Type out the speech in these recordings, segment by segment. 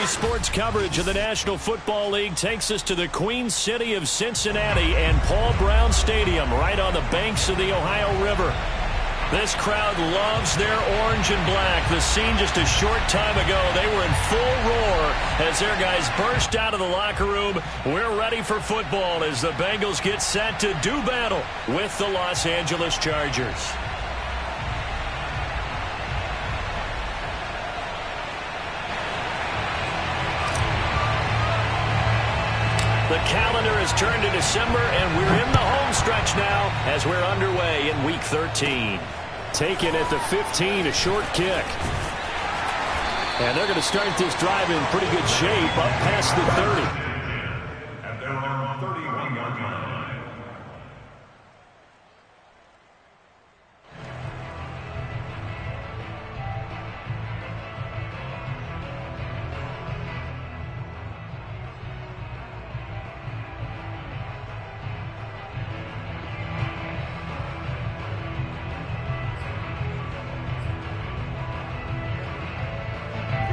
Today's sports coverage of the National Football League takes us to the Queen City of Cincinnati and Paul Brown Stadium right on the banks of the Ohio River. This crowd loves their orange and black. The scene just a short time ago, they were in full roar as their guys burst out of the locker room. We're ready for football as the Bengals get set to do battle with the Los Angeles Chargers. The calendar has turned to December, and we're in the home stretch now as we're underway in Week 13. Taken at the 15, a short kick. And they're going to start this drive in pretty good shape up past the 30. At their own 31-yard line.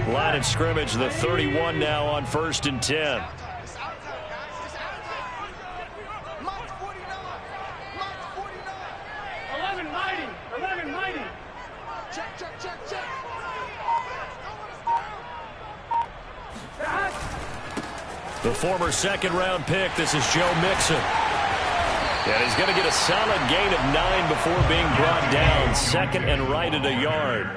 Line of scrimmage, the 31 now on 1st and 10. The former second-round pick, this is Joe Mixon. And he's going to get a solid gain of 9 before being brought down. Second and right at a yard.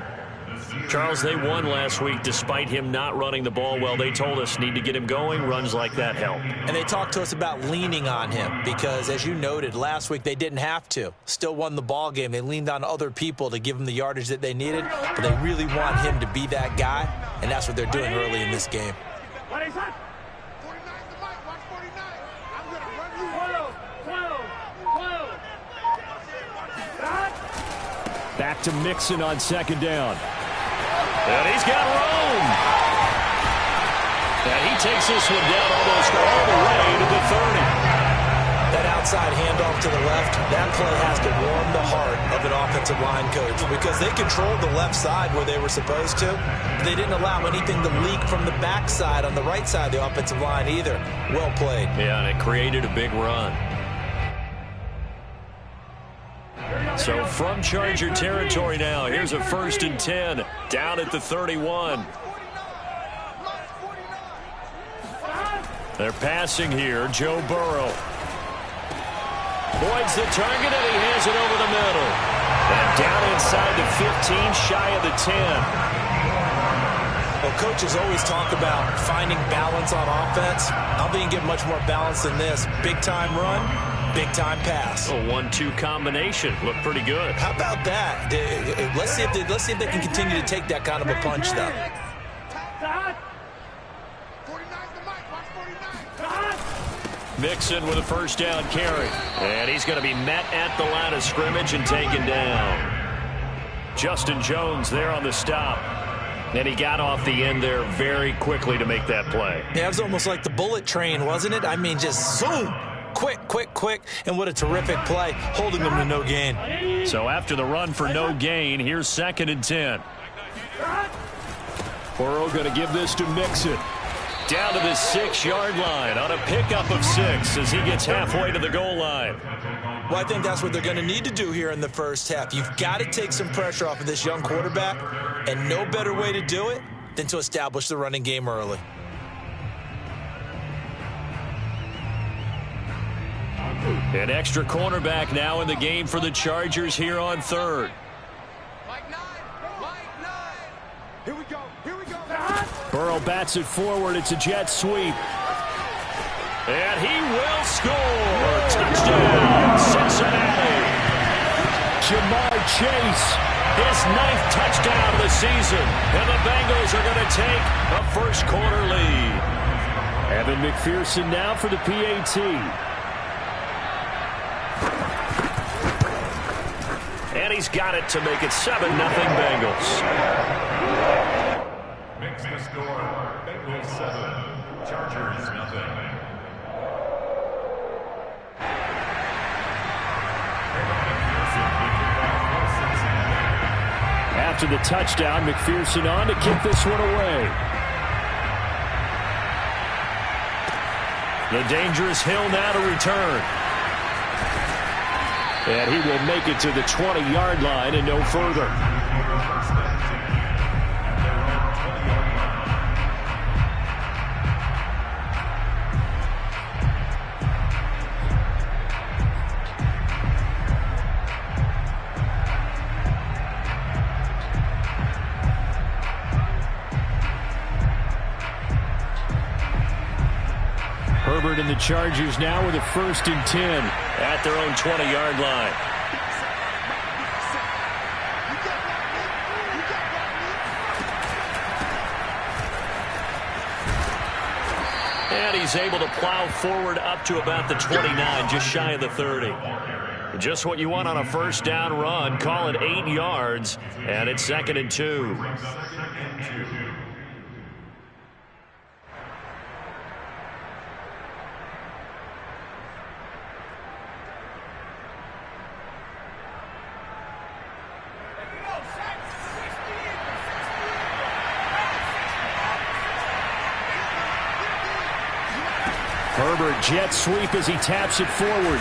Charles, they won last week despite him not running the ball well. They told us need to get him going. Runs like that help. And they talked to us about leaning on him because, as you noted, last week they didn't have to. Still won the ball game. They leaned on other people to give them the yardage that they needed. But they really want him to be that guy, and that's what they're doing early in this game. Back to Mixon on second down. And he's got room. And he takes this one down almost all the way to the 30. That outside handoff to the left, that play has to warm the heart of an offensive line coach because they controlled the left side where they were supposed to. They didn't allow anything to leak from the backside on the right side of the offensive line either. Well played. Yeah, and it created a big run. So from Charger territory now, here's a 1st and 10 down at the 31. They're passing here. Joe Burrow. Boyd's the target, and he has it over the middle. And down inside the 15, shy of the 10. Well, coaches always talk about finding balance on offense. I think you get much more balance than this. Big-time run, big-time pass. A 1-2 combination. Looked pretty good. How about that? Let's see if they can continue to take that kind of a punch, though. Mixon with a first down carry. And he's going to be met at the line of scrimmage and taken down. Justin Jones there on the stop. And he got off the end there very quickly to make that play. Yeah, it was almost like the bullet train, wasn't it? I mean, just zoom. Quick. And what a terrific play, holding them to no gain. So after the run for no gain, here's 2nd and 10. Burrow going to give this to Mixon. Down to the 6-yard line on a pickup of 6 as he gets halfway to the goal line. Well, I think that's what they're going to need to do here in the first half. You've got to take some pressure off of this young quarterback, and no better way to do it than to establish the running game early. An extra cornerback now in the game for the Chargers here on 3rd. Burrow bats it forward. It's a jet sweep. And he will score. Touchdown, Cincinnati. Jamar Chase. His 9th touchdown of the season. And the Bengals are going to take a first-quarter lead. Evan McPherson now for the PAT. And he's got it to make it 7-0 Bengals. Makes the score. Bengals 7, Chargers nothing. After the touchdown, McPherson on to kick this one away. The dangerous Hill now to return. And he will make it to the 20-yard line and no further. Herbert and the Chargers now with a 1st and 10 at their own 20-yard line. And he's able to plow forward up to about the 29, just shy of the 30. Just what you want on a 1st down run. Call it 8 yards, and it's 2nd and 2. Herbert jet sweep as he taps it forward.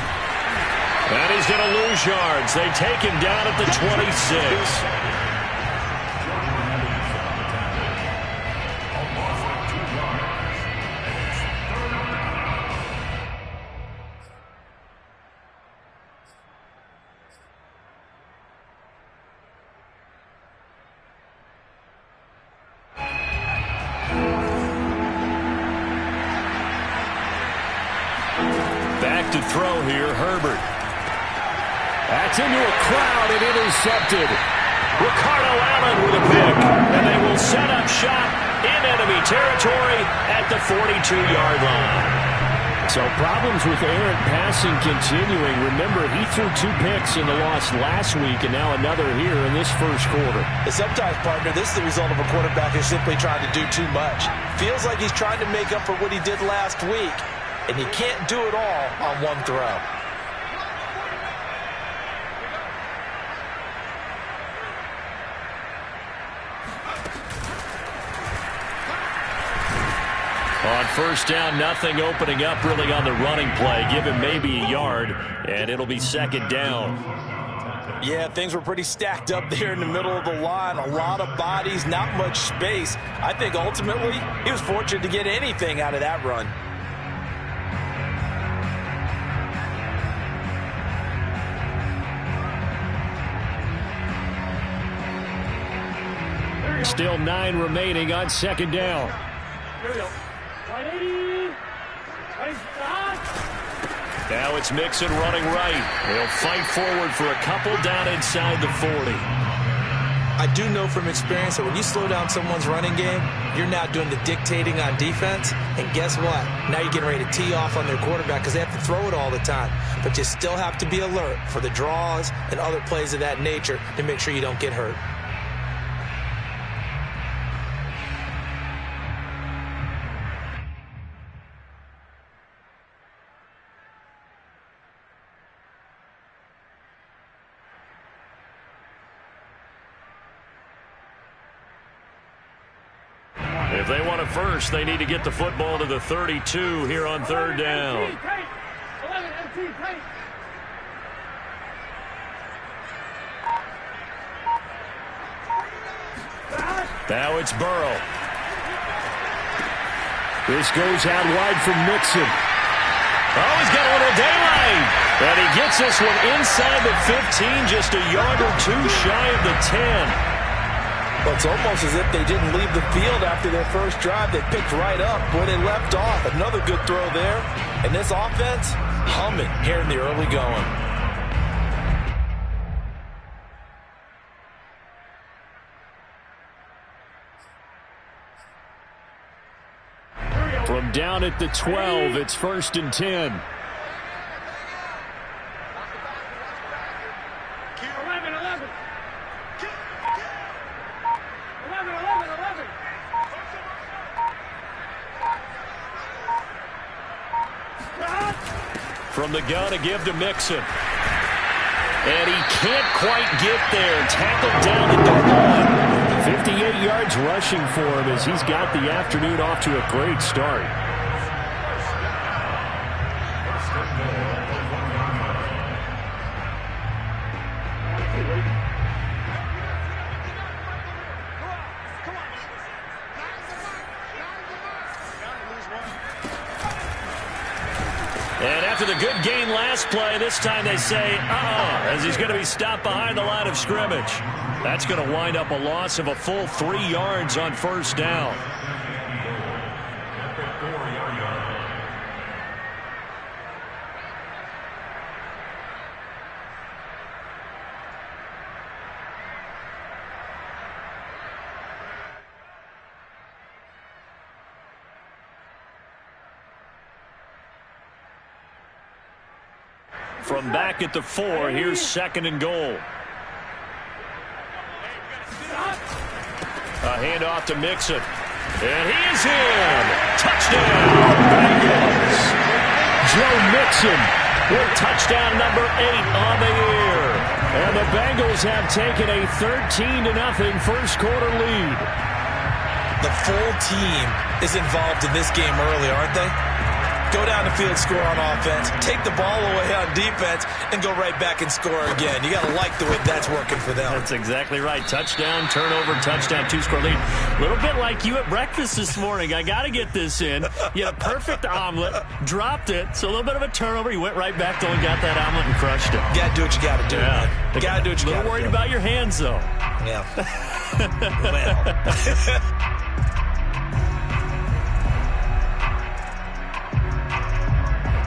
And he's going to lose yards. They take him down at the 26. Back to throw here, Herbert. That's into a crowd and intercepted. Ricardo Allen with a pick. And they will set up shop in enemy territory at the 42-yard line. So problems with errant passing continuing. Remember, he threw 2 picks in the loss last week and now another here in this first quarter. And sometimes, partner, this is the result of a quarterback who's simply trying to do too much. Feels like he's trying to make up for what he did last week. And you can't do it all on one throw. On 1st down, nothing opening up really on the running play. Give him maybe a yard, and it'll be 2nd down. Yeah, things were pretty stacked up there in the middle of the line. A lot of bodies, not much space. I think ultimately he was fortunate to get anything out of that run. Still 9 remaining on 2nd down. Now it's Mixon running right. He'll fight forward for a couple down inside the 40. I do know from experience that when you slow down someone's running game, you're now doing the dictating on defense. And guess what? Now you're getting ready to tee off on their quarterback because they have to throw it all the time. But you still have to be alert for the draws and other plays of that nature to make sure you don't get hurt. If they want it first, they need to get the football to the 32 here on 3rd down. Now it's Burrow. This goes out wide from Mixon. Oh, he's got a little daylight. And he gets this one inside the 15, just a yard or 2 shy of the 10. Well, it's almost as if they didn't leave the field after their first drive. They picked right up where they left off. Another good throw there. And this offense, humming here in the early going. From down at the 12, it's 1st and 10. From the gun to give to Mixon. And he can't quite get there. Tackled down at the 1. 58 yards rushing for him as he's got the afternoon off to a great start. And after the good gain last play, this time they say, as he's going to be stopped behind the line of scrimmage. That's going to wind up a loss of a full 3 yards on first down. From back at the 4, here's 2nd and goal. A handoff to Mixon. And he is in. Touchdown, Bengals. Joe Mixon with touchdown number 8 on the year. And the Bengals have taken a 13-0 first quarter lead. The full team is involved in this game early, aren't they? Go down the field, score on offense, take the ball away on defense, and go right back and score again. You got to like the way that's working for them. That's exactly right. Touchdown, turnover, touchdown, 2-score lead. A little bit like you at breakfast this morning. I got to get this in. You had a perfect omelet, dropped it, so a little bit of a turnover. You went right back though and got that omelet and crushed it. You got to do what you got to do. Yeah. You got to do what you got to do. A little worried about your hands, though. Yeah. Well.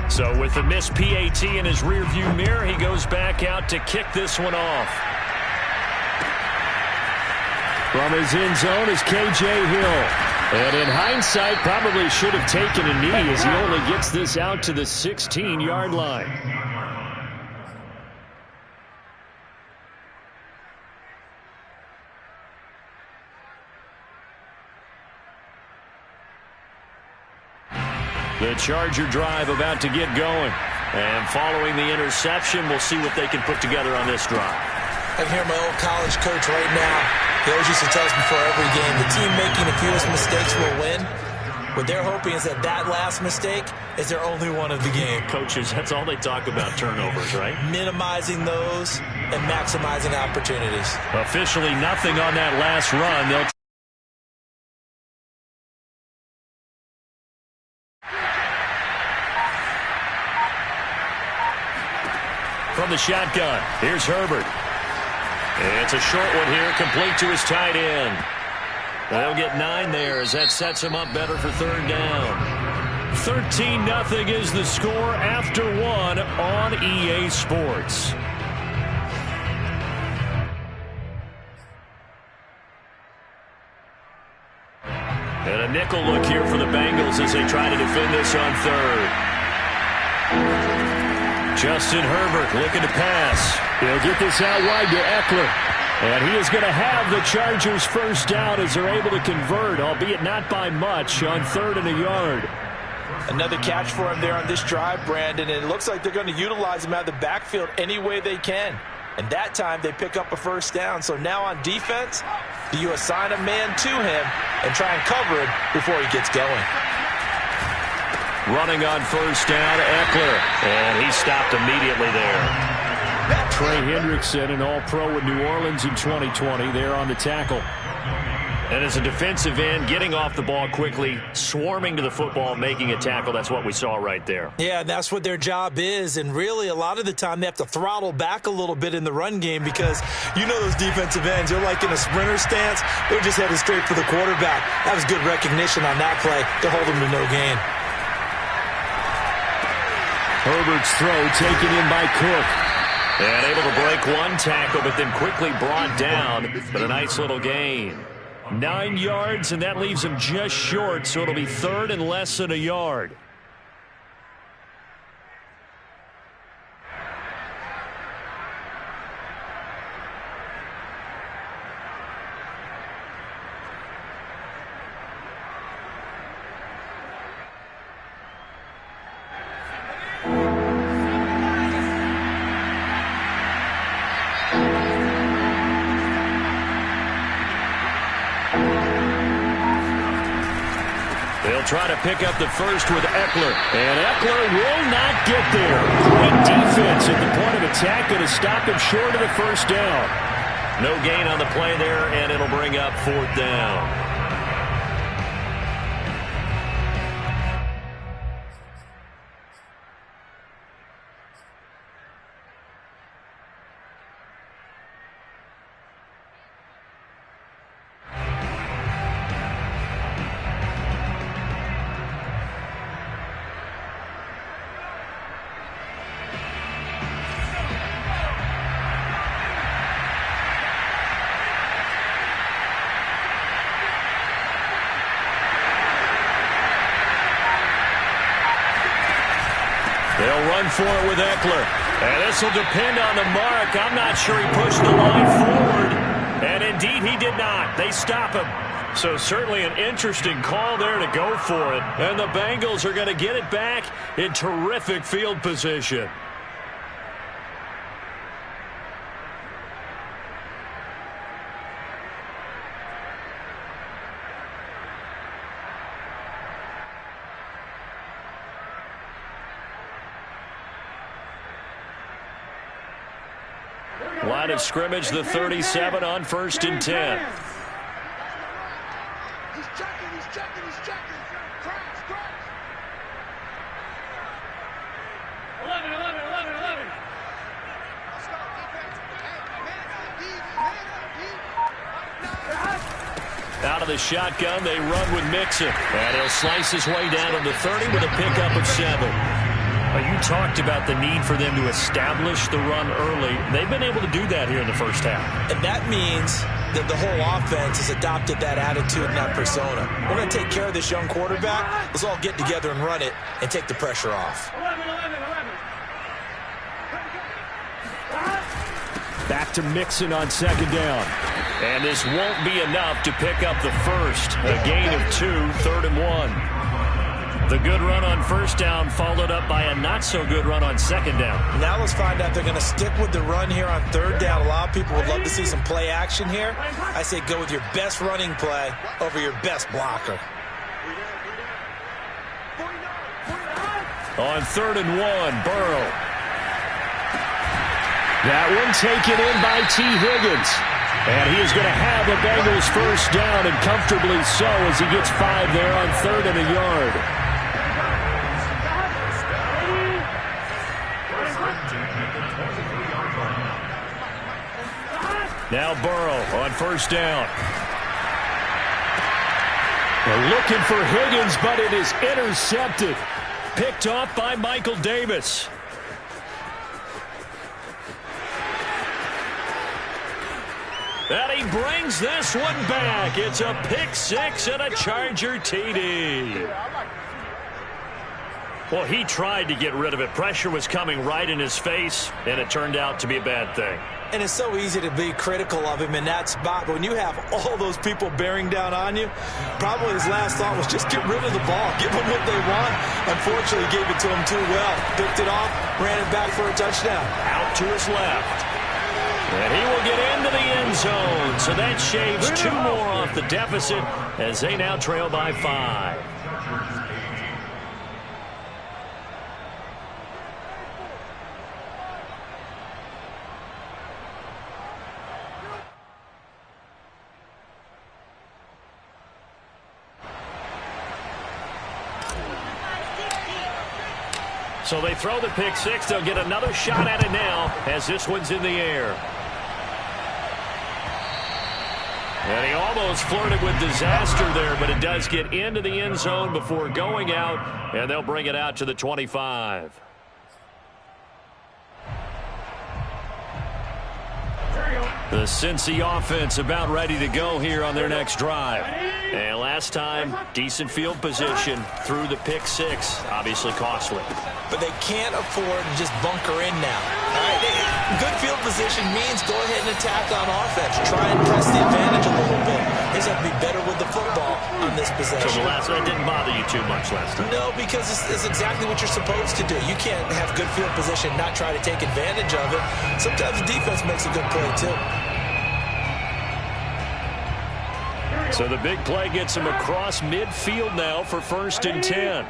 So with the missed PAT in his rearview mirror, he goes back out to kick this one off. From his end zone is K.J. Hill. And in hindsight, probably should have taken a knee as he only gets this out to the 16-yard line. The Charger drive about to get going. And following the interception, we'll see what they can put together on this drive. I can hear my old college coach right now. He always used to tell us before every game, the team making the fewest mistakes will win. What they're hoping is that last mistake is their only one of the game. Coaches, that's all they talk about, turnovers, right? Minimizing those and maximizing opportunities. Officially nothing on that last run. They'll from the shotgun. Here's Herbert. It's a short one here, complete to his tight end. They'll get 9 there as that sets him up better for third down. 13-0 is the score after 1 on EA Sports. And a nickel look here for the Bengals as they try to defend this on third. Justin Herbert looking to pass. He'll get this out wide to Eckler. And he is going to have the Chargers first down as they're able to convert, albeit not by much, on 3rd and a yard. Another catch for him there on this drive, Brandon, and it looks like they're going to utilize him out of the backfield any way they can. And that time they pick up a first down. So now on defense, do you assign a man to him and try and cover him before he gets going? Running on first down, Eckler. And he stopped immediately there. Trey Hendrickson, an All-Pro in New Orleans in 2020, there on the tackle. And as a defensive end, getting off the ball quickly, swarming to the football, making a tackle. That's what we saw right there. Yeah, that's what their job is. And really, a lot of the time, they have to throttle back a little bit in the run game because you know those defensive ends, they're like in a sprinter stance. They're just headed straight for the quarterback. That was good recognition on that play to hold them to no gain. Herbert's throw taken in by Cook. And able to break one tackle, but then quickly brought down. But a nice little gain. 9 yards, and that leaves him just short, so it'll be 3rd and less than a yard. Try to pick up the first with Eckler. And Eckler will not get there. Great defense at the point of attack, going to stop him short of the first down. No gain on the play there, and it'll bring up 4th down. for it with Eckler. And this will depend on the mark. I'm not sure he pushed the line forward. And indeed, he did not. They stop him. So certainly an interesting call there to go for it. And the Bengals are going to get it back in terrific field position. Line of scrimmage, the 37 on 1st and 10. He's checking. Crash. 11. Out of the shotgun, they run with Mixon. And he'll slice his way down to the 30 with a pickup of 7. You talked about the need for them to establish the run early. They've been able to do that here in the first half. And that means that the whole offense has adopted that attitude and that persona. We're going to take care of this young quarterback. Let's all get together and run it and take the pressure off. 11. Back to Mixon on 2nd down. And this won't be enough to pick up the first. A gain of 2, 3rd and 1. The good run on 1st down followed up by a not-so-good run on 2nd down. Now let's find out they're going to stick with the run here on 3rd down. A lot of people would love to see some play action here. I say go with your best running play over your best blocker. On 3rd and 1, Burrow. That one taken in by T. Higgins. And he is going to have a Bengals 1st down, and comfortably so, as he gets 5 there on 3rd and a yard. Now Burrow on 1st down. They're looking for Higgins, but it is intercepted. Picked off by Michael Davis. And he brings this one back. It's a pick 6 and a Charger TD. Well, he tried to get rid of it. Pressure was coming right in his face, and it turned out to be a bad thing. And it's so easy to be critical of him in that spot. But when you have all those people bearing down on you, probably his last thought was just get rid of the ball. Give them what they want. Unfortunately, he gave it to them too well. Picked it off, ran it back for a touchdown. Out to his left. And he will get into the end zone. So that shaves 2 more off the deficit as they now trail by 5. So they throw the pick 6. They'll get another shot at it now as this one's in the air. And he almost flirted with disaster there, but it does get into the end zone before going out, and they'll bring it out to the 25. The Cincy offense about ready to go here on their next drive. And last time, decent field position through the pick 6, obviously costly. But they can't afford to just bunker in now. All right, good field position means go ahead and attack on offense. Try and press the advantage a little bit. They just have to be better with the football on this possession. So the last one didn't bother you too much last time? No, because it's exactly what you're supposed to do. You can't have good field position and not try to take advantage of it. Sometimes the defense makes a good play, too. So the big play gets him across midfield now for 1st and 10.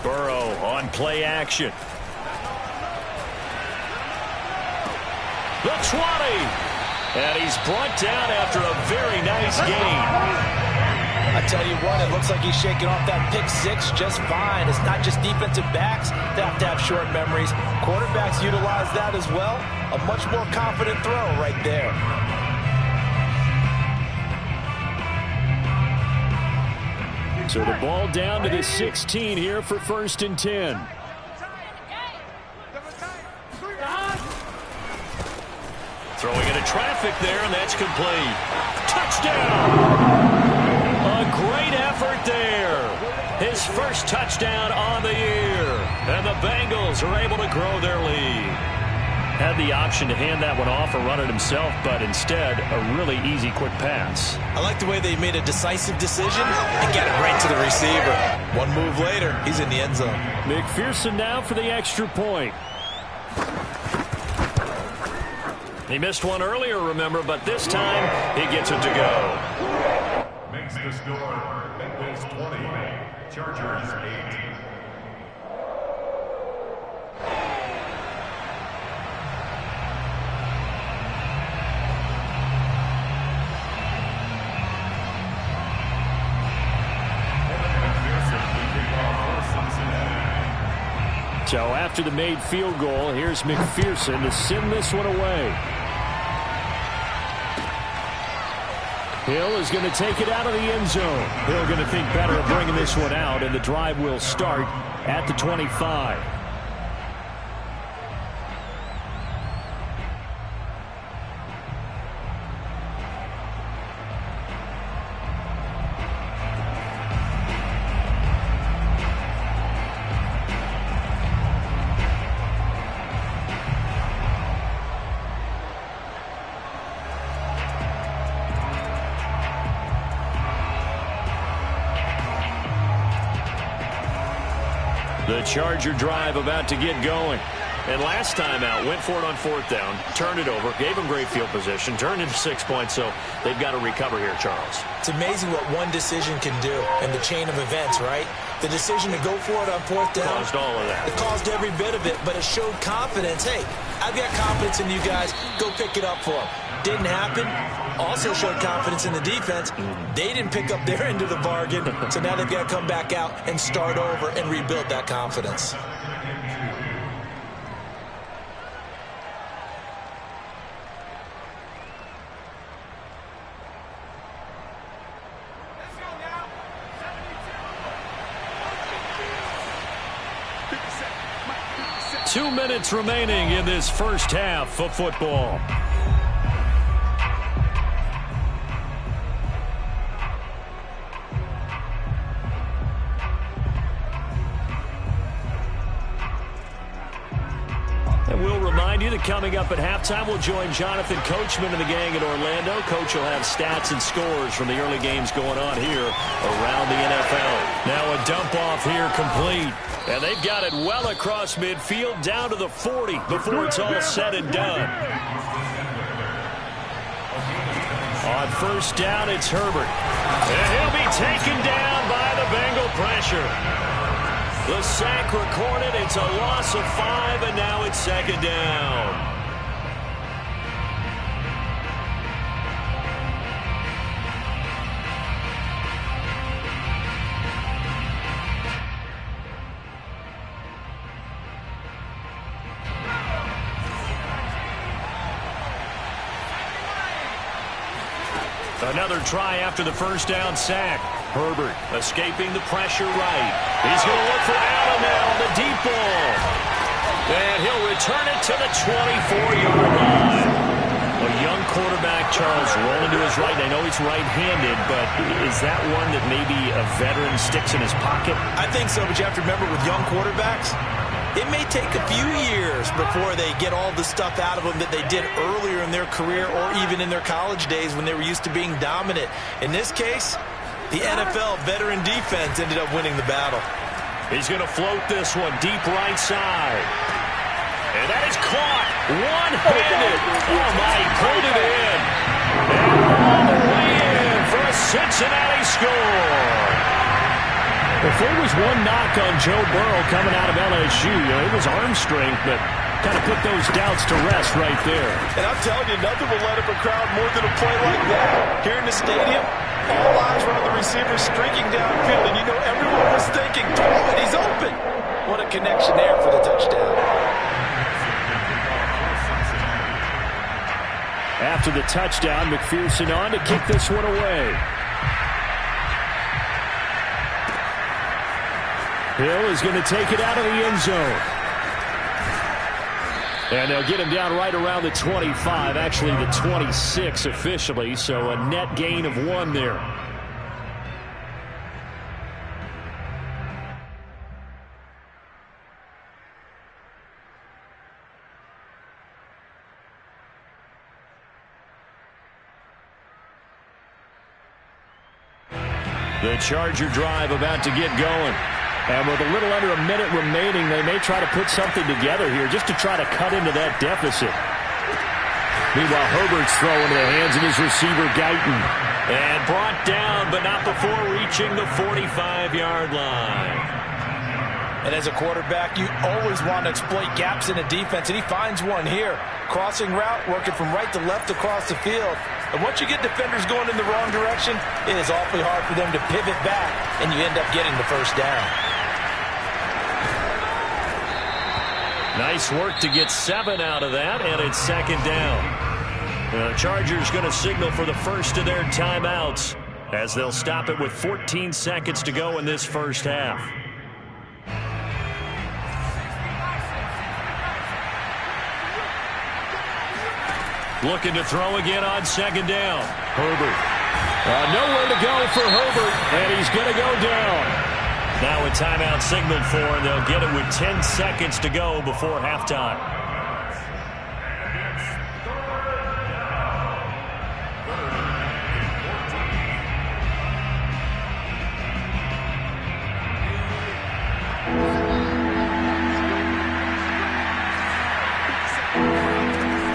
Burrow on play action. The 20. And he's brought down after a very nice gain. I tell you what, it looks like he's shaking off that pick 6 just fine. It's not just defensive backs that have to have short memories. Quarterbacks utilize that as well. A much more confident throw right there. So the ball down to the 16 here for 1st and 10. Throwing into traffic there, and that's complete. Touchdown! A great effort there. His first touchdown on the year. And the Bengals are able to grow their lead. Had the option to hand that one off or run it himself, but instead, a really easy, quick pass. I like the way they made a decisive decision and got it right to the receiver. One move later, he's in the end zone. McPherson now for the extra point. He missed one earlier, remember, but this time he gets it to go. Makes the score. Bengals 20, Chargers 8. So after the made field goal, here's McPherson to send this one away. Hill is going to take it out of the end zone. Hill going to think better of bringing this one out, and the drive will start at the 25. The Charger drive about to get going. And last time out, went for it on fourth down, turned it over, gave them great field position, turned into 6 points, so they've got to recover here, Charles. It's amazing what one decision can do in the chain of events, right? The decision to go for it on fourth down. Caused all of that. It caused every bit of it, but it showed confidence. Hey, I've got confidence in you guys. Go pick it up for them. Didn't happen. Also showed confidence in the defense. They didn't pick up their end of the bargain, so now they've got to come back out and start over and rebuild that confidence. Two minutes remaining in this first half of football. And we'll remind you that coming up at halftime, we'll join Jonathan Coachman and the gang in Orlando. Coach will have stats and scores from the early games going on here around the NFL. Now a dump off here complete. And they've got it well across midfield down to the 40 before it's all said and done. On first down, it's Herbert. And he'll be taken down by the Bengal pressure. The sack recorded. It's a loss of 5, and now it's second down. Another try after the first down sack. Herbert escaping the pressure right. He's going to look for Allen now, the deep ball. And he'll return it to the 24-yard line. A young quarterback, Charles, rolling to his right. I know he's right-handed, but is that one that maybe a veteran sticks in his pocket? I think so, but you have to remember with young quarterbacks, it may take a few years before they get all the stuff out of them that they did earlier in their career or even in their college days when they were used to being dominant. In this case, the NFL veteran defense ended up winning the battle. He's going to float this one deep right side. And that is caught one-handed. Oh, my, he pulled it in. And all the way in for a Cincinnati score. If there was one knock on Joe Burrow coming out of LSU, it was arm strength, but kind of put those doubts to rest right there. And I'm telling you, nothing will let up a crowd more than a play like that. Here in the stadium, all eyes were on the receiver streaking downfield, and you know everyone was thinking, throw it, he's open. What a connection there for the touchdown. After the touchdown, McPherson on to kick this one away. Hill is going to take it out of the end zone. And they'll get him down right around the 25, actually the 26 officially, so a net gain of 1 there. The Charger drive about to get going. And with a little under a minute remaining, they may try to put something together here just to try to cut into that deficit. Meanwhile, Herbert's throwing into the hands of his receiver, Guyton. And brought down, but not before reaching the 45-yard line. And as a quarterback, you always want to exploit gaps in a defense, and he finds one here. Crossing route, working from right to left across the field. And once you get defenders going in the wrong direction, it is awfully hard for them to pivot back, and you end up getting the first down. Nice work to get 7 out of that, and it's second down. The Chargers going to signal for the first of their timeouts as they'll stop it with 14 seconds to go in this first half. Looking to throw again on second down. Herbert. Nowhere to go for Herbert, and he's going to go down. Now a timeout signaled for, and they'll get it with 10 seconds to go before halftime.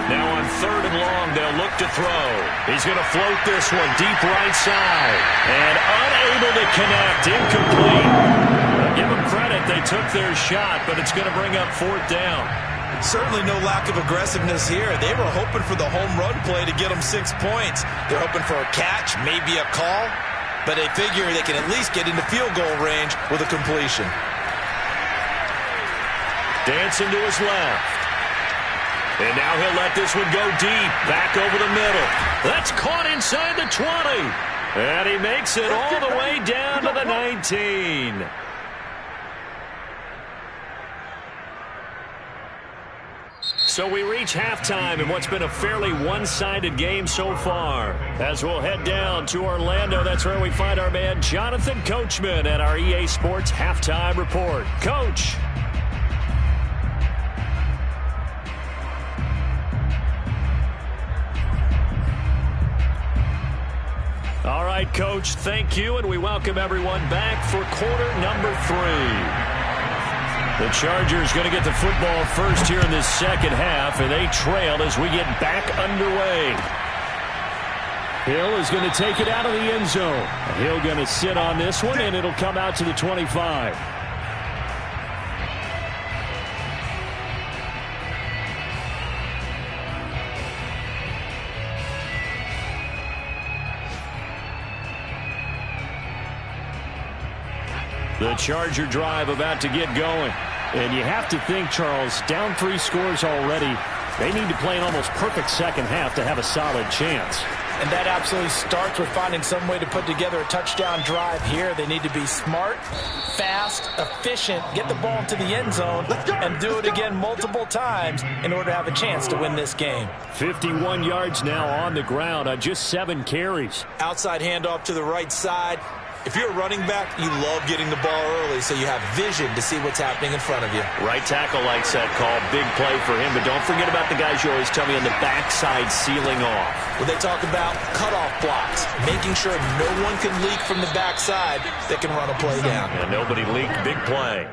Now on 3rd and long, they'll look to throw. He's going to float this one deep right side. And unable to connect. Incomplete. Give them credit. They took their shot, but it's going to bring up 4th down. Certainly no lack of aggressiveness here. They were hoping for the home run play to get them 6 points. They're hoping for a catch, maybe a call, but they figure they can at least get into field goal range with a completion. Dancing to his left. And now he'll let this one go deep, back over the middle. That's caught inside the 20. And he makes it all the way down to the 19. So we reach halftime in what's been a fairly one-sided game so far. As we'll head down to Orlando, that's where we find our man Jonathan Coachman at our EA Sports Halftime Report. Coach. All right, Coach, thank you, and we welcome everyone back for quarter number 3. The Chargers going to get the football first here in this second half, and they trail as we get back underway. Hill is going to take it out of the end zone. Hill going to sit on this one, and it'll come out to the 25. The Charger drive about to get going. And you have to think, Charles, down 3 scores already. They need to play an almost perfect second half to have a solid chance. And that absolutely starts with finding some way to put together a touchdown drive here. They need to be smart, fast, efficient, get the ball into the end zone, and do it again multiple times in order to have a chance to win this game. 51 yards now on the ground on just 7 carries. Outside handoff to the right side. If you're a running back, you love getting the ball early so you have vision to see what's happening in front of you. Right tackle likes that call. Big play for him. But don't forget about the guys you always tell me on the backside sealing off. Well, they talk about cutoff blocks, making sure no one can leak from the backside that can run a play down. And nobody leaked. Big play.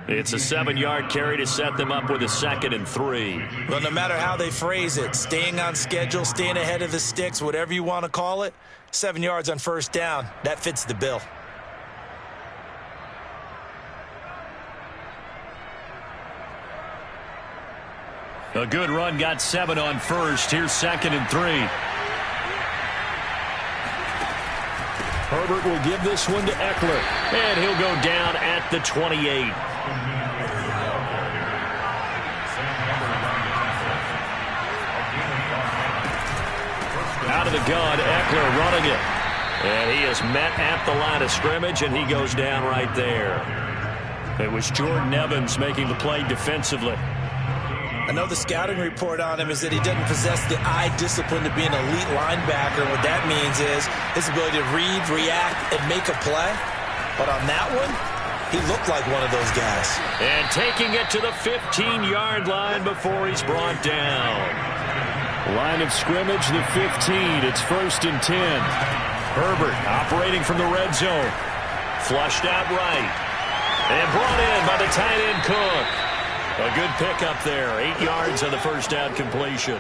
It's a 7-yard carry to set them up with a 2nd and 3. Well, no matter how they phrase it, staying on schedule, staying ahead of the sticks, whatever you want to call it, 7 yards on first down, that fits the bill. A good run, got 7 on first. Here's 2nd and 3. Herbert will give this one to Eckler, and he'll go down at the 28. Out of the gun, Eckler running it. And he is met at the line of scrimmage, and he goes down right there. It was Jordan Evans making the play defensively. I know the scouting report on him is that he doesn't possess the eye discipline to be an elite linebacker. What that means is his ability to read, react, and make a play. But on that one, he looked like one of those guys. And taking it to the 15-yard line before he's brought down. Line of scrimmage, the 15. It's 1st and 10. Herbert operating from the red zone. Flushed out right. And brought in by the tight end Cook. A good pickup there. 8 yards on the first down completion.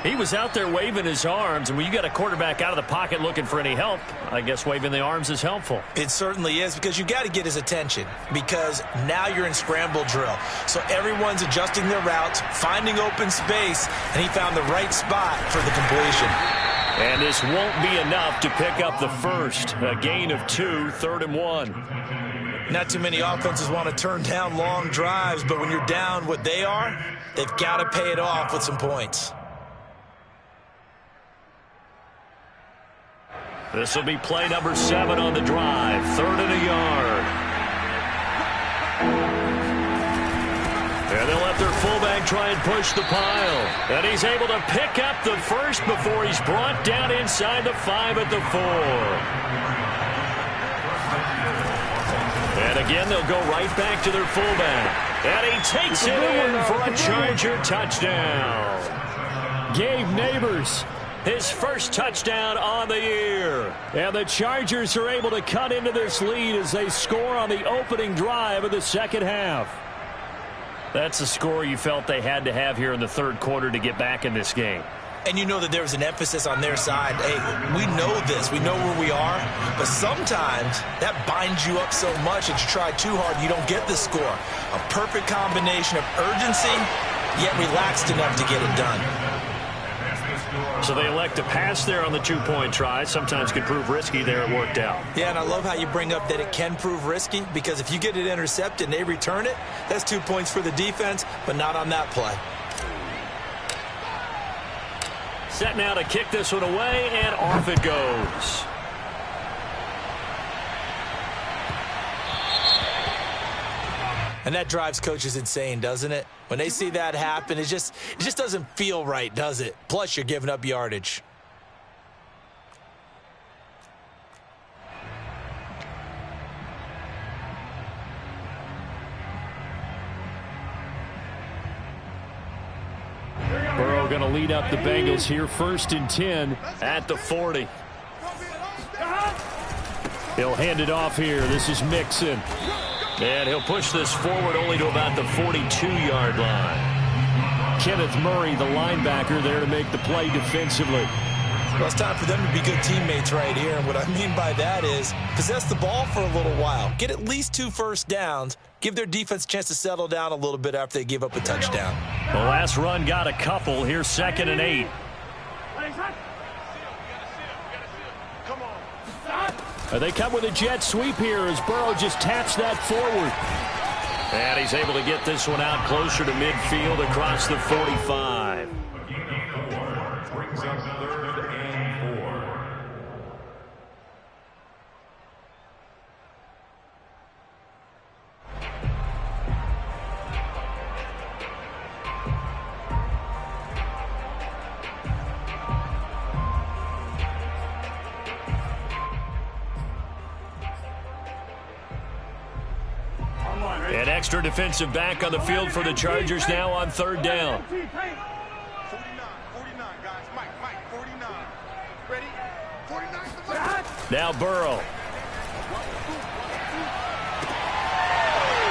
He was out there waving his arms, and when you got a quarterback out of the pocket looking for any help, I guess waving the arms is helpful. It certainly is, because you got to get his attention, because now you're in scramble drill. So everyone's adjusting their routes, finding open space, and he found the right spot for the completion. And this won't be enough to pick up the first. A gain of 2, 3rd and 1. Not too many offenses want to turn down long drives, but when you're down what they are, they've got to pay it off with some points. This will be play number 7 on the drive. 3rd and a yard. And they'll let their fullback try and push the pile. And he's able to pick up the first before he's brought down inside the 5 at the 4. And again, they'll go right back to their fullback. And he takes it in for a Charger touchdown. Gabe Neighbors, his first touchdown on the year. And the Chargers are able to cut into this lead as they score on the opening drive of the second half. That's a score you felt they had to have here in the third quarter to get back in this game. And you know that there was an emphasis on their side. Hey, we know this. We know where we are. But sometimes that binds you up so much that you try too hard, you don't get the score. A perfect combination of urgency, yet relaxed enough to get it done. So they elect to pass there on the 2-point try. Sometimes can prove risky. There it worked out. Yeah, and I love how you bring up that it can prove risky, because if you get it intercepted and they return it, that's 2 points for the defense, but not on that play. Set now to kick this one away, and off it goes. And that drives coaches insane, doesn't it? When they see that happen, it just doesn't feel right, does it? Plus, you're giving up yardage. Burrow going to lead up the Bengals here, 1st and 10 at the 40. He'll hand it off here. This is Mixon. And he'll push this forward only to about the 42-yard line. Kenneth Murray, the linebacker, there to make the play defensively. Well, it's time for them to be good teammates right here. And what I mean by that is possess the ball for a little while. Get at least 2 first downs. Give their defense a chance to settle down a little bit after they give up a touchdown. The last run got a couple. Here's 2nd and 8. They come with a jet sweep here as Burrow just taps that forward. And he's able to get this one out closer to midfield across the 45. Brings up 3rd and 4. An extra defensive back on the field for the Chargers now on 3rd down. 49, guys. Mike, 49. Ready? 49. Now Burrow.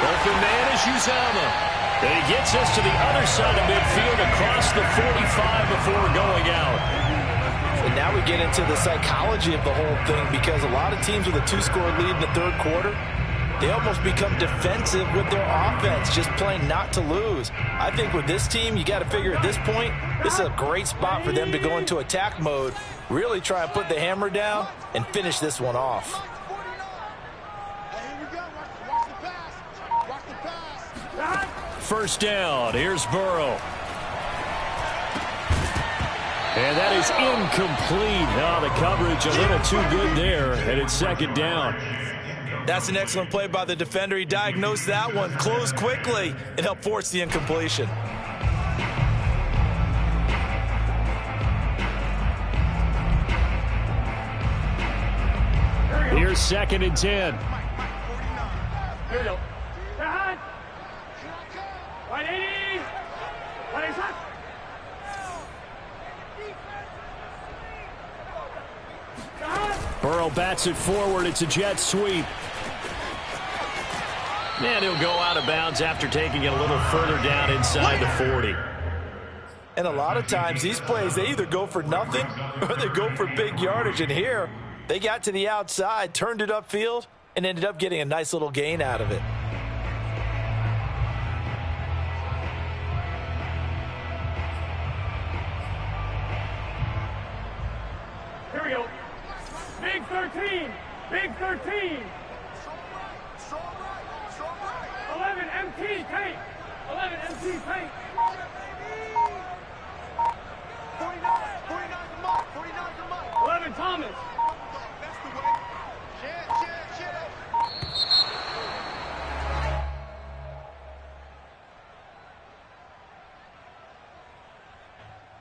Open man is Uzama. And he gets us to the other side of midfield across the 45 before going out. And now we get into the psychology of the whole thing, because a lot of teams with a 2-score lead in the third quarter, they almost become defensive with their offense, just playing not to lose. I think with this team, you got to figure at this point, this is a great spot for them to go into attack mode, really try and put the hammer down and finish this one off. First down. Here's Burrow. And that is incomplete. Oh, the coverage a little too good there, and it's 2nd down. That's an excellent play by the defender. He diagnosed that one, closed quickly, and helped force the incompletion. Here's 2nd and 10. Here we go. Behind. 180. 180. Burrow bats it forward. It's a jet sweep. And he'll go out of bounds after taking it a little further down inside the 40. And a lot of times these plays, they either go for nothing or they go for big yardage. And here, they got to the outside, turned it upfield, and ended up getting a nice little gain out of it. Here we go. Big 13. Big 13. 11 MT tank. 11 MT tank. 49 the month. 11 Thomas. That's the way. Shit.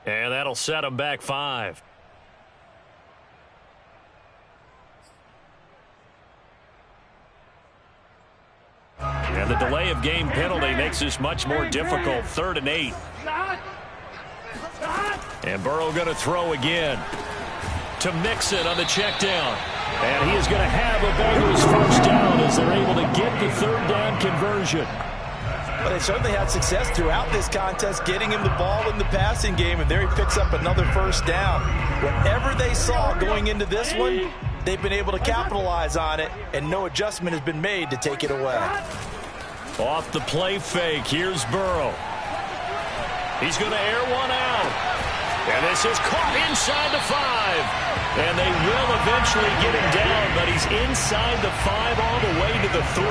And that'll set him back 5. And the delay of game penalty makes this much more difficult. 3rd and 8. And Burrow going to throw again to Mixon on the check down. And he is going to have a Bengals first down as they're able to get the 3rd down conversion. But they certainly had success throughout this contest getting him the ball in the passing game, and there he picks up another first down. Whatever they saw going into this one, they've been able to capitalize on it, and no adjustment has been made to take it away. Off the play fake, here's Burrow. He's going to air one out. And this is caught inside the 5. And they will eventually get him down, but he's inside the 5 all the way to the 3.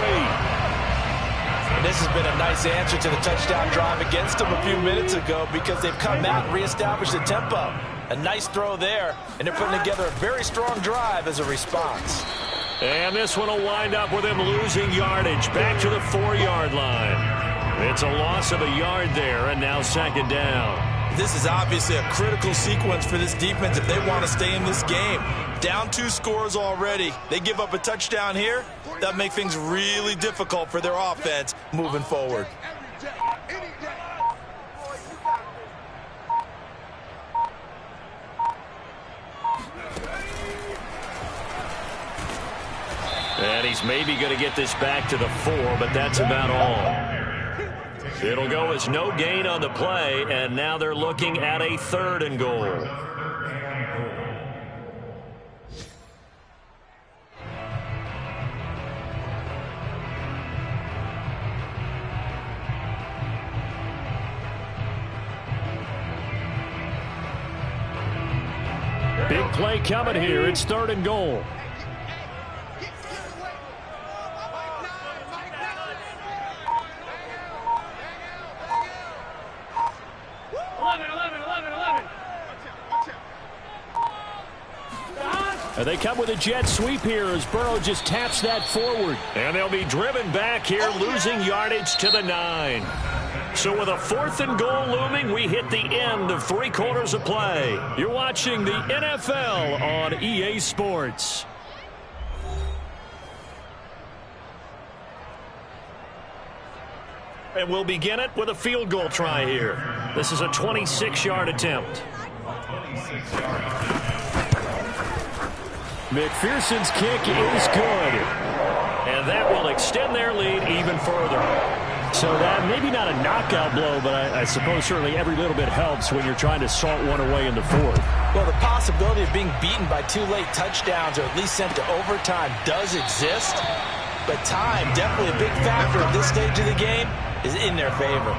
And this has been a nice answer to the touchdown drive against them a few minutes ago because they've come out and reestablished the tempo. A nice throw there, and they're putting together a very strong drive as a response. And this one will wind up with him losing yardage back to the 4-yard line. It's a loss of a yard there, and now 2nd down. This is obviously a critical sequence for this defense if they want to stay in this game. Down 2 scores already. They give up a touchdown here. That make things really difficult for their offense moving forward. And he's maybe going to get this back to the 4, but that's about all. It'll go as no gain on the play, and now they're looking at a 3rd and goal. Big play coming here. It's 3rd and goal. And they come with a jet sweep here as Burrow just taps that forward. And they'll be driven back here, losing yardage to the 9. So with a 4th and goal looming, we hit the end of 3 quarters of play. You're watching the NFL on EA Sports. And we'll begin it with a field goal try here. This is a 26-yard attempt. McPherson's kick is good. And that will extend their lead even further. So that maybe not a knockout blow, but I suppose certainly every little bit helps when you're trying to salt one away in the 4th. Well, the possibility of being beaten by 2 late touchdowns or at least sent to overtime does exist. But time, definitely a big factor at this stage of the game, is in their favor.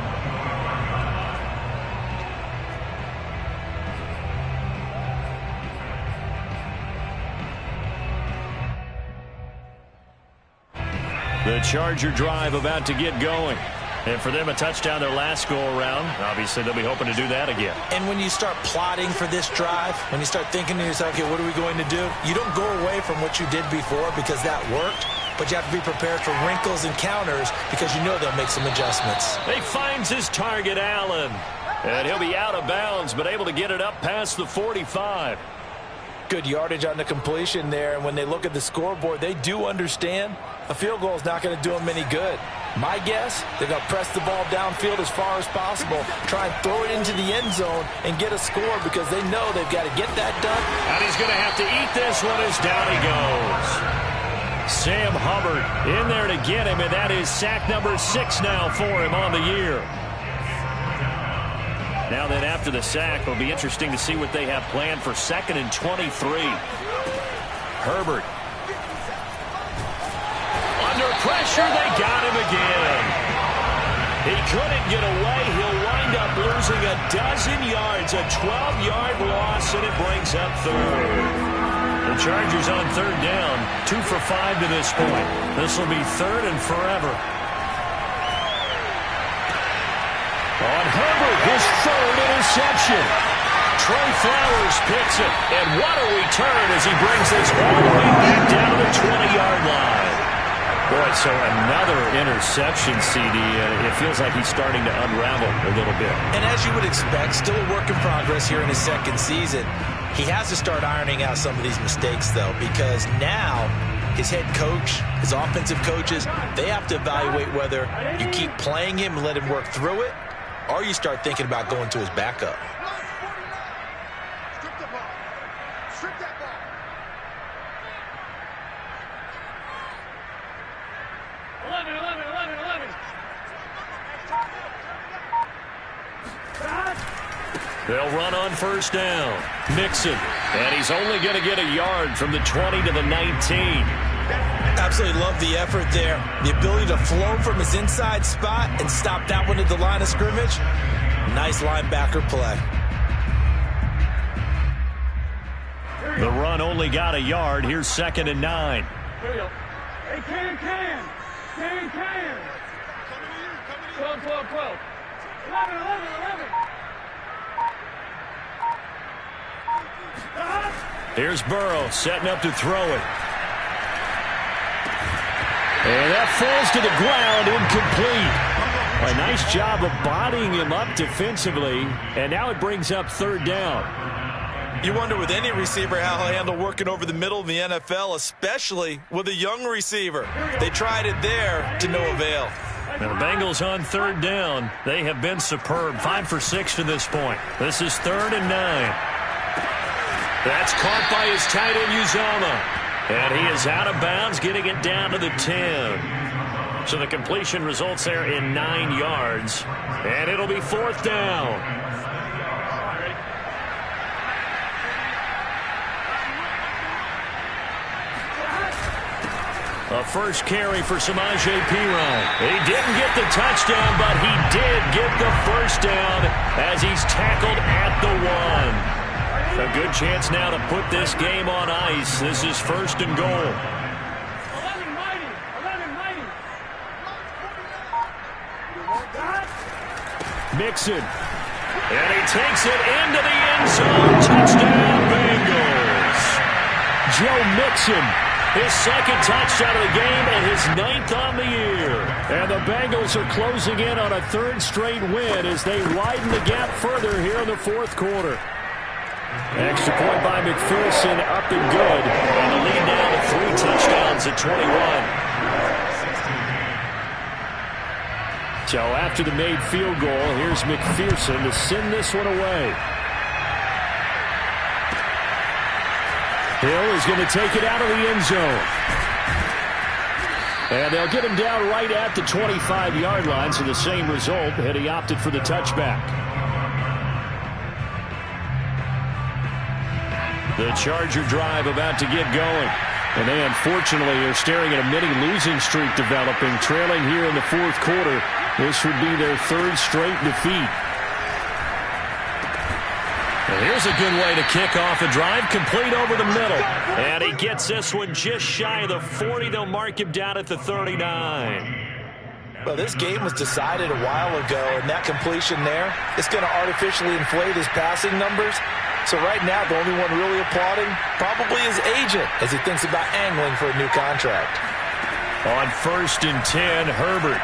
The Charger drive about to get going. And for them, a touchdown their last go-around. Obviously, they'll be hoping to do that again. And when you start plotting for this drive, when you start thinking to yourself, okay, what are we going to do? You don't go away from what you did before because that worked. But you have to be prepared for wrinkles and counters because you know they'll make some adjustments. He finds his target, Allen. And he'll be out of bounds, but able to get it up past the 45. Good yardage on the completion there. And when they look at the scoreboard, they do understand a field goal is not going to do them any good. My guess, they're going to press the ball downfield as far as possible, try and throw it into the end zone and get a score because they know they've got to get that done. And he's going to have to eat this one as down he goes. Sam Hubbard in there to get him, and that is sack number 6 now for him on the year. Now then, after the sack, it'll be interesting to see what they have planned for 2nd and 23. Herbert. Under pressure, they got him again. He couldn't get away. He'll wind up losing a dozen yards, a 12-yard loss, and it brings up 3rd. The Chargers on 3rd down, 2 for 5 to this point. This will be 3rd and forever. On Herbert, his 3rd interception. Trey Flowers picks it, and what a return as he brings this all the way back down to the 20-yard line. Boy, so another interception, CD. It feels like he's starting to unravel a little bit. And as you would expect, still a work in progress here in his 2nd season. He has to start ironing out some of these mistakes, though, because now his head coach, his offensive coaches, they have to evaluate whether you keep playing him and let him work through it, or you start thinking about going to his backup. Strip the ball. Strip that ball. They'll run on 1st down. Mixon. And he's only going to get a yard from the 20 to the 19. Absolutely love the effort there. The ability to flow from his inside spot and stop that one at the line of scrimmage. Nice linebacker play. The run only got a yard. Here's 2nd and 9. Here we go. Hey, Can. 12. 11. Here's Burrow setting up to throw it. And that falls to the ground, incomplete. A nice job of bodying him up defensively, and now it brings up 3rd down. You wonder with any receiver how he'll handle working over the middle in the NFL, especially with a young receiver. They tried it there to no avail. Now the Bengals on 3rd down. They have been superb. 5 for 6 to this point. This is 3rd and 9. That's caught by his tight end, Uzomah. And he is out of bounds, getting it down to the 10. So the completion results there in 9 yards. And it'll be 4th down. A first carry for Samaje Perine. He didn't get the touchdown, but he did get the 1st down as he's tackled at the 1. A good chance now to put this game on ice. This is 1st and goal. 11 mighty. Mixon. And he takes it into the end zone. Touchdown, Bengals. Joe Mixon. His 2nd touchdown of the game and his 9th on the year. And the Bengals are closing in on a 3rd straight win as they widen the gap further here in the 4th quarter. Extra point by McPherson, up and good. And the lead now to 3 touchdowns at 21. So after the made field goal, here's McPherson to send this one away. Hill is going to take it out of the end zone. And they'll get him down right at the 25-yard line, so the same result, and he opted for the touchback. The Charger drive about to get going. And they unfortunately are staring at a mini losing streak developing, trailing here in the 4th quarter. This would be their 3rd straight defeat. And here's a good way to kick off a drive, complete over the middle. And he gets this one just shy of the 40. They'll mark him down at the 39. Well, this game was decided a while ago, and that completion there, it's going to artificially inflate his passing numbers. So right now, the only one really applauding probably his agent as he thinks about angling for a new contract. On 1st and 10, Herbert.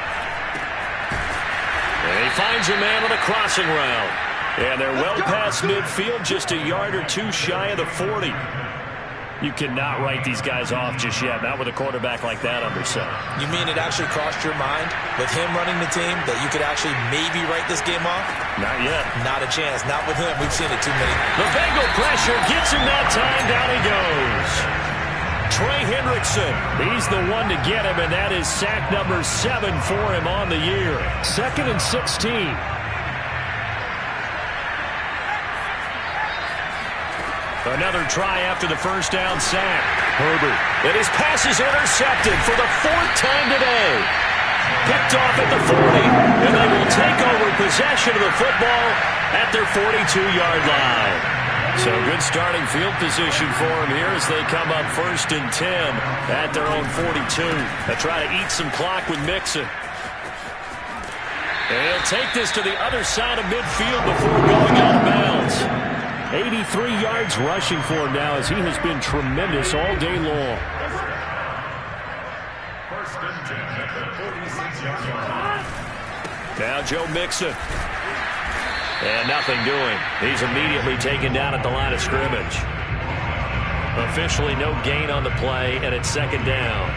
And he finds a man on a crossing route. And they're well past midfield, just a yard or 2 shy of the 40. You cannot write these guys off just yet, not with a quarterback like that under center. You mean it actually crossed your mind with him running the team that you could actually maybe write this game off? Not yet. Not a chance. Not with him. We've seen it too many. The Bengal pressure gets him that time. Down he goes. Trey Hendrickson, he's the one to get him, and that is sack number 7 for him on the year. 2nd and 16. Another try after the first down sack. Herbert. And his pass is intercepted for the 4th time today. Picked off at the 40. And they will take over possession of the football at their 42-yard line. So good starting field position for him here as they come up 1st and 10 at their own 42. They try to eat some clock with Mixon. And he'll take this to the other side of midfield before going out of bounds. 83 yards rushing for him now as he has been tremendous all day long. 1st and 10 at the 46-yard line. Now Joe Mixon. And nothing doing. He's immediately taken down at the line of scrimmage. Officially no gain on the play, and it's 2nd down.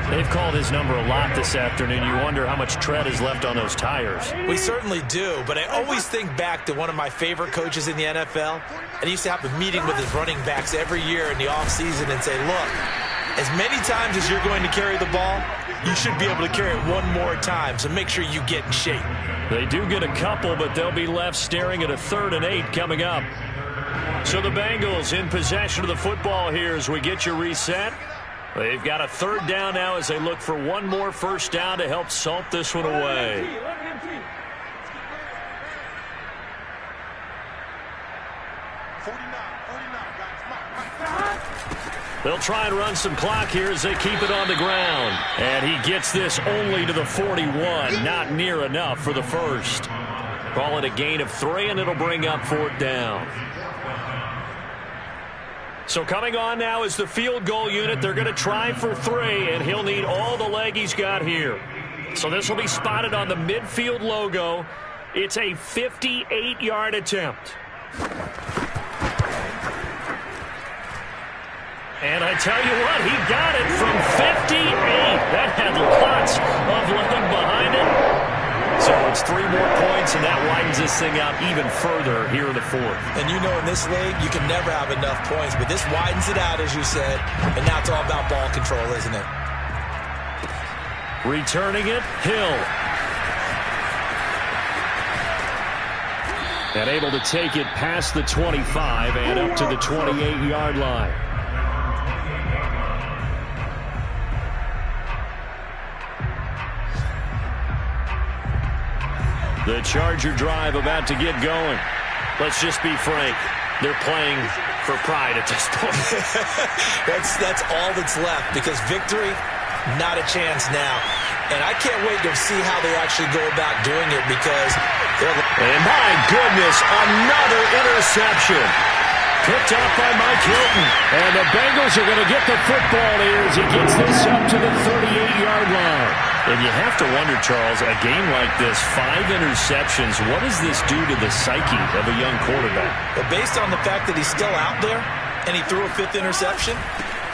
They've called his number a lot this afternoon. You wonder how much tread is left on those tires. We certainly do, but I always think back to one of my favorite coaches in the NFL. And he used to have a meeting with his running backs every year in the offseason and say, look, as many times as you're going to carry the ball, you should be able to carry it one more time, so make sure you get in shape. They do get a couple, but they'll be left staring at a 3rd and 8 coming up. So the Bengals in possession of the football here as we get you reset. They've got a 3rd down now as they look for one more first down to help salt this one away. They'll try and run some clock here as they keep it on the ground. And he gets this only to the 41. Not near enough for the first. Call it a gain of 3, and it'll bring up 4th down. So coming on now is the field goal unit. They're going to try for 3, and he'll need all the leg he's got here. So this will be spotted on the midfield logo. It's a 58-yard attempt. And I tell you what, he got it from 58. That had lots of leg behind it. So it's 3 more points, and that widens this thing out even further here in the 4th. And you know in this league, you can never have enough points, but this widens it out, as you said, and now it's all about ball control, isn't it? Returning it, Hill. And able to take it past the 25 and up to the 28-yard line. The Charger drive about to get going. Let's just be frank. They're playing for pride at this point. That's all that's left, because victory, not a chance now. And I can't wait to see how they actually go about doing it, because they're... And my goodness, another interception. Picked up by Mike Hilton. And the Bengals are going to get the football here as he gets this up to the 38-yard line. And you have to wonder, Charles, a game like this, 5 interceptions, what does this do to the psyche of a young quarterback? But based on the fact that he's still out there and he threw a 5th interception,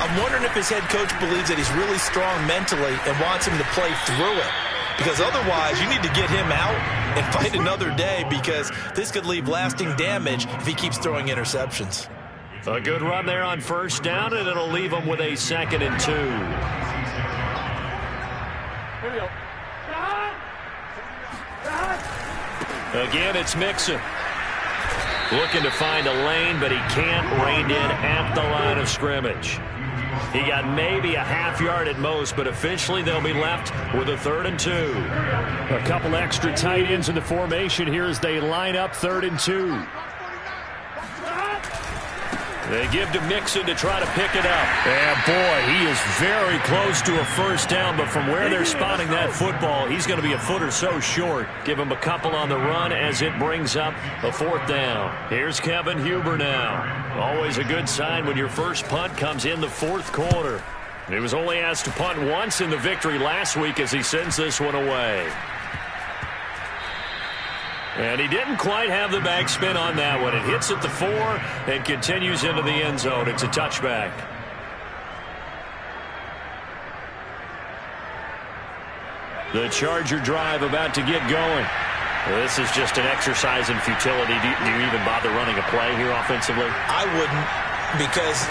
I'm wondering if his head coach believes that he's really strong mentally and wants him to play through it. Because otherwise, you need to get him out and fight another day, because this could leave lasting damage if he keeps throwing interceptions. A good run there on first down, and it'll leave him with a 2nd and 2. Again, it's Mixon. Looking to find a lane, but he can't rein in at the line of scrimmage. He got maybe a half yard at most, but officially they'll be left with a 3rd and 2. A couple extra tight ends in the formation here as they line up 3rd and 2. They give to Mixon to try to pick it up. And boy, he is very close to a first down, but from where they're spotting that football, he's going to be a foot or so short. Give him a couple on the run as it brings up a 4th down. Here's Kevin Huber now. Always a good sign when your first punt comes in the 4th quarter. He was only asked to punt once in the victory last week as he sends this one away. And he didn't quite have the backspin on that one. It hits at the 4 and continues into the end zone. It's a touchback. The Charger drive about to get going. This is just an exercise in futility. Do you even bother running a play here offensively? I wouldn't, because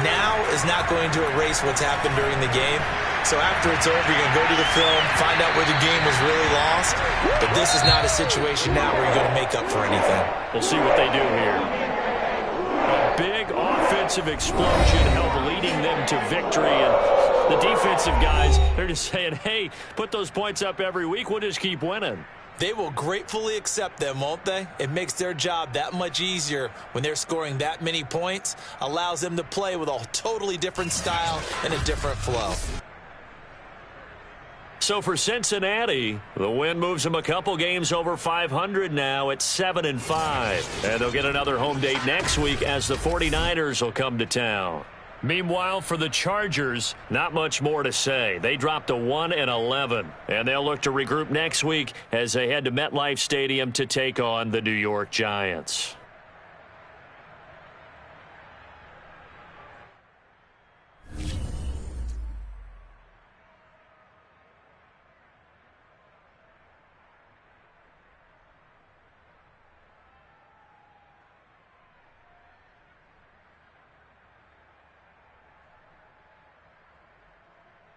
now is not going to erase what's happened during the game. So after it's over, you're going to go to the film, find out where the game was really lost. But this is not a situation now where you're going to make up for anything. We'll see what they do here. A big offensive explosion helped leading them to victory. And the defensive guys, they're just saying, hey, put those points up every week. We'll just keep winning. They will gratefully accept them, won't they? It makes their job that much easier when they're scoring that many points. Allows them to play with a totally different style and a different flow. So for Cincinnati, the win moves them a couple games over 500 now at 7-5. And they'll get another home date next week as the 49ers will come to town. Meanwhile, for the Chargers, not much more to say. They dropped to 1-11, and they'll look to regroup next week as they head to MetLife Stadium to take on the New York Giants.